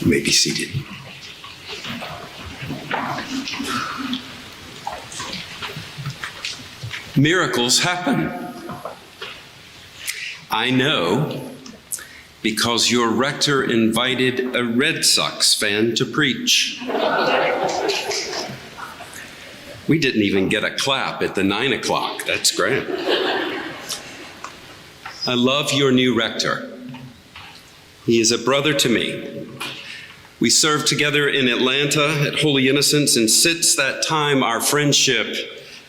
You may be seated. Miracles happen. I know because your rector invited a Red Sox fan to preach. We didn't even get a clap at the 9 o'clock. That's great. I love your new rector. He is a brother to me. We served together in Atlanta at Holy Innocents, and since that time, our friendship,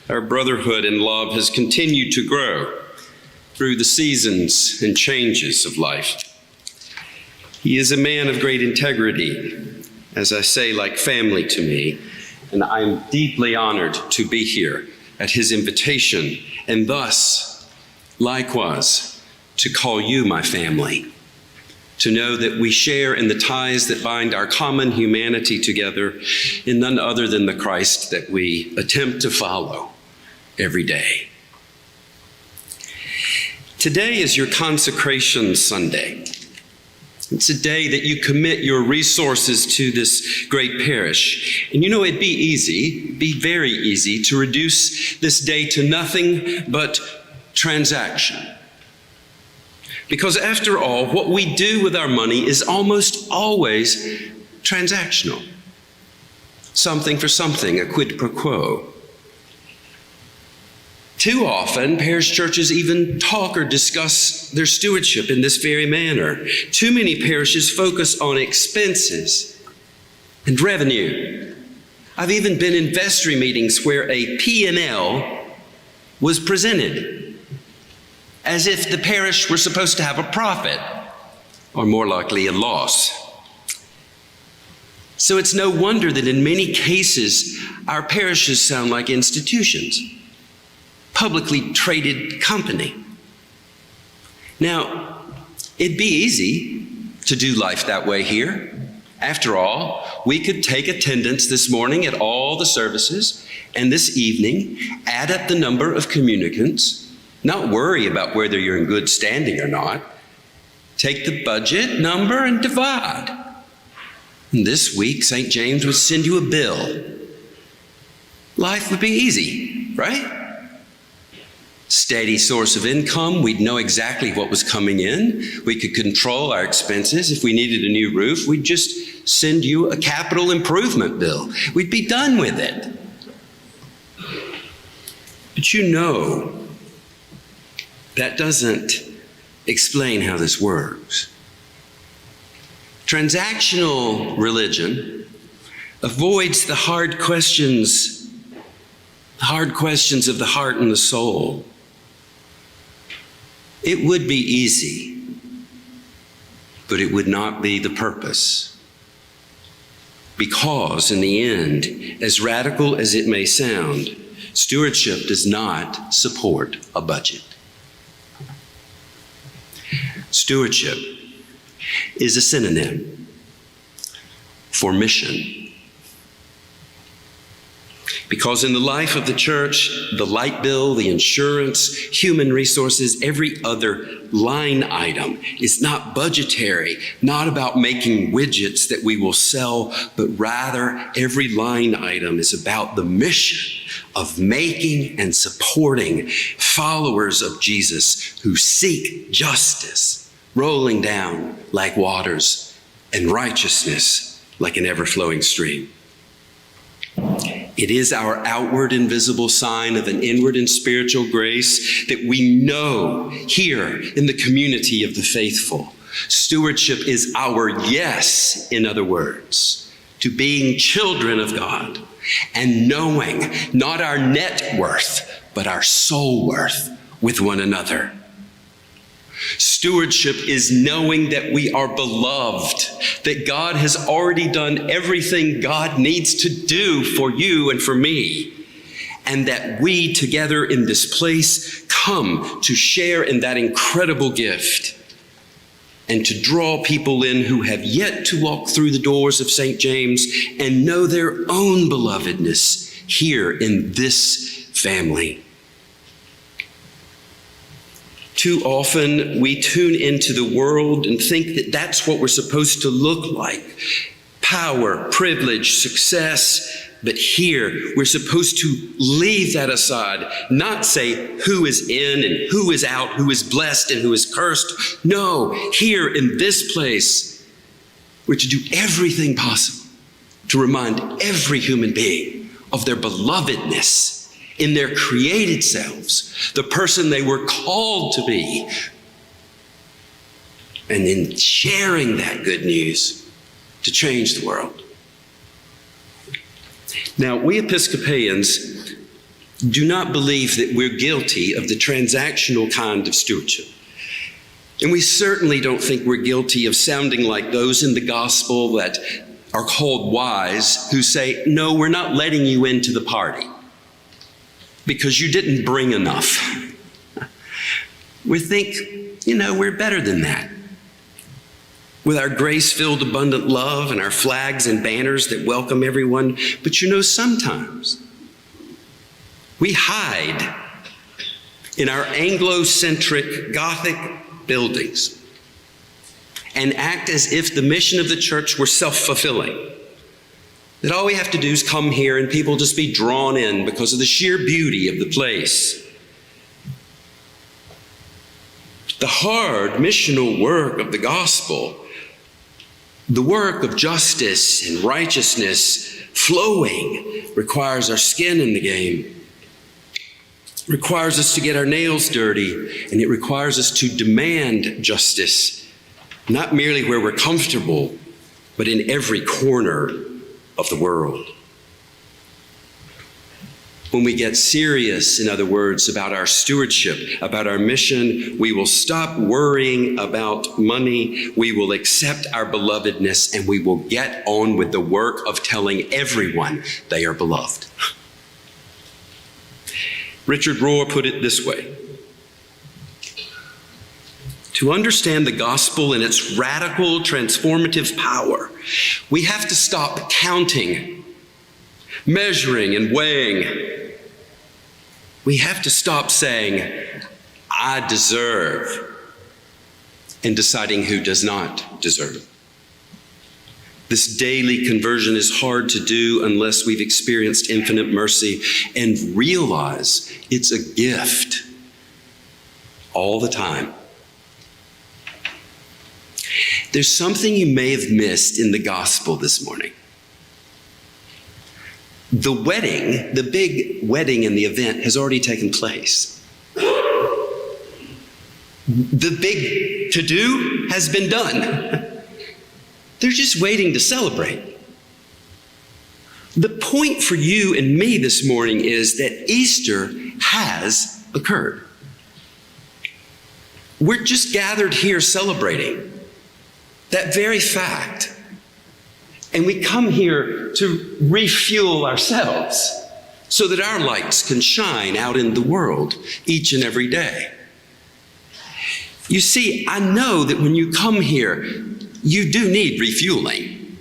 our brotherhood and love has continued to grow through the seasons and changes of life. He is a man of great integrity, as I say, like family to me, and I'm deeply honored to be here at his invitation, and thus, likewise, to call you my family, to know that we share in the ties that bind our common humanity together in none other than the Christ that we attempt to follow every day. Today is your Consecration Sunday. It's a day that you commit your resources to this great parish. And you know, it'd be very easy to reduce this day to nothing but transaction. Because after all, what we do with our money is almost always transactional. Something for something, a quid pro quo. Too often, parish churches even talk or discuss their stewardship in this very manner. Too many parishes focus on expenses and revenue. I've even been in vestry meetings where a P&L was presented, as if the parish were supposed to have a profit, or more likely a loss. So it's no wonder that in many cases, our parishes sound like institutions, publicly traded company. Now, it'd be easy to do life that way here. After all, we could take attendance this morning at all the services, and this evening, add up the number of communicants, not worry about whether you're in good standing or not. Take the budget number and divide. And this week, St. James would send you a bill. Life would be easy, right? Steady source of income. We'd know exactly what was coming in. We could control our expenses. If we needed a new roof, we'd just send you a capital improvement bill. We'd be done with it. But you know, that doesn't explain how this works. Transactional religion avoids the hard questions of the heart and the soul. It would be easy, but it would not be the purpose. Because in the end, as radical as it may sound, stewardship does not support a budget. Stewardship is a synonym for mission. Because in the life of the church, the light bill, the insurance, human resources, every other line item is not budgetary, not about making widgets that we will sell, but rather every line item is about the mission of making and supporting followers of Jesus who seek justice, rolling down like waters, and righteousness like an ever-flowing stream. It is our outward and visible sign of an inward and spiritual grace that we know here in the community of the faithful. Stewardship is our yes, in other words, to being children of God and knowing not our net worth, but our soul worth with one another. Stewardship is knowing that we are beloved, that God has already done everything God needs to do for you and for me, and that we together in this place come to share in that incredible gift and to draw people in who have yet to walk through the doors of St. James and know their own belovedness here in this family. Too often we tune into the world and think that that's what we're supposed to look like. Power, privilege, success. But here we're supposed to leave that aside, not say who is in and who is out, who is blessed and who is cursed. No, here in this place, we're to do everything possible to remind every human being of their belovedness in their created selves, the person they were called to be, and in sharing that good news to change the world. Now, we Episcopalians do not believe that we're guilty of the transactional kind of stewardship. And we certainly don't think we're guilty of sounding like those in the gospel that are called wise who say, no, we're not letting you into the party because you didn't bring enough. We think, we're better than that. With our grace-filled, abundant love and our flags and banners that welcome everyone. But sometimes we hide in our Anglo-centric Gothic buildings and act as if the mission of the church were self-fulfilling. That all we have to do is come here and people just be drawn in because of the sheer beauty of the place. The hard missional work of the gospel, the work of justice and righteousness flowing, requires our skin in the game. It requires us to get our nails dirty, and it requires us to demand justice, not merely where we're comfortable, but in every corner of the world. When we get serious, in other words, about our stewardship, about our mission, we will stop worrying about money, we will accept our belovedness, and we will get on with the work of telling everyone they are beloved. Richard Rohr put it this way: to understand the gospel and its radical transformative power, we have to stop counting, measuring, and weighing. We have to stop saying, I deserve, and deciding who does not deserve. This daily conversion is hard to do unless we've experienced infinite mercy and realize it's a gift all the time. There's something you may have missed in the gospel this morning. The wedding, the big wedding in the event has already taken place. The big to-do has been done. They're just waiting to celebrate. The point for you and me this morning is that Easter has occurred. We're just gathered here celebrating that very fact. And we come here to refuel ourselves so that our lights can shine out in the world each and every day. You see, I know that when you come here, you do need refueling.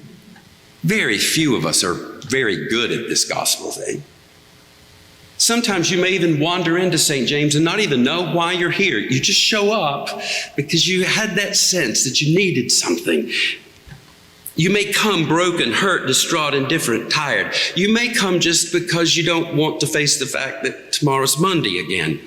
Very few of us are very good at this gospel thing. Sometimes you may even wander into St. James and not even know why you're here. You just show up because you had that sense that you needed something. You may come broken, hurt, distraught, indifferent, tired. You may come just because you don't want to face the fact that tomorrow's Monday again.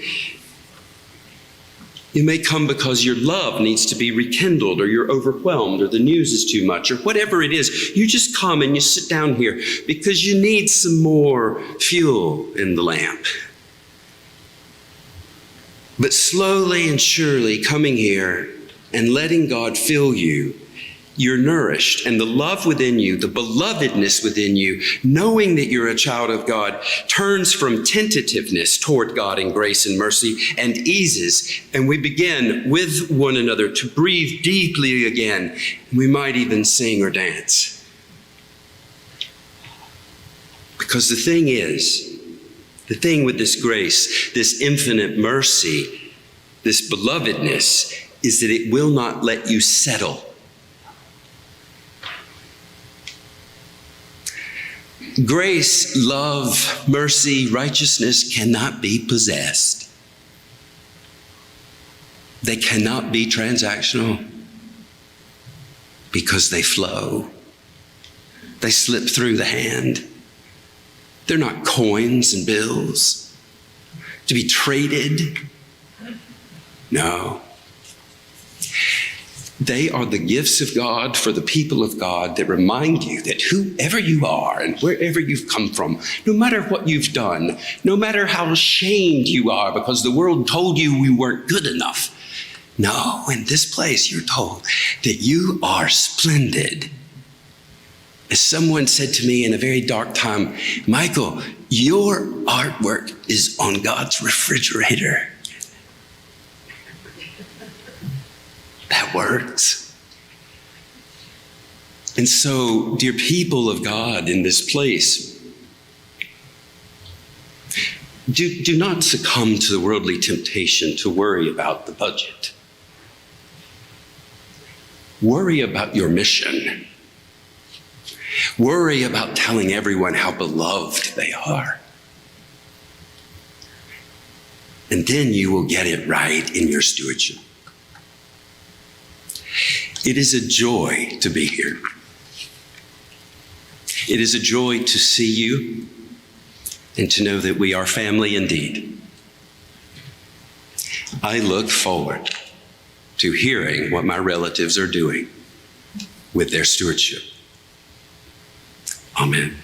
You may come because your love needs to be rekindled, or you're overwhelmed, or the news is too much, or whatever it is. You just come and you sit down here because you need some more fuel in the lamp. But slowly and surely coming here and letting God fill you, you're nourished, and the love within you, the belovedness within you, knowing that you're a child of God, turns from tentativeness toward God in grace and mercy and eases, and we begin with one another to breathe deeply again. We might even sing or dance. Because the thing with this grace, this infinite mercy, this belovedness, is that it will not let you settle. Grace, love, mercy, righteousness cannot be possessed. They cannot be transactional because they flow. They slip through the hand. They're not coins and bills to be traded. No. They are the gifts of God for the people of God that remind you that whoever you are and wherever you've come from, no matter what you've done, no matter how ashamed you are because the world told you we weren't good enough, no, in this place you're told that you are splendid. As someone said to me in a very dark time, Michael, your artwork is on God's refrigerator. That works. And so, dear people of God in this place, do not succumb to the worldly temptation to worry about the budget. Worry about your mission. Worry about telling everyone how beloved they are. And then you will get it right in your stewardship. It is a joy to be here. It is a joy to see you and to know that we are family indeed. I look forward to hearing what my relatives are doing with their stewardship. Amen.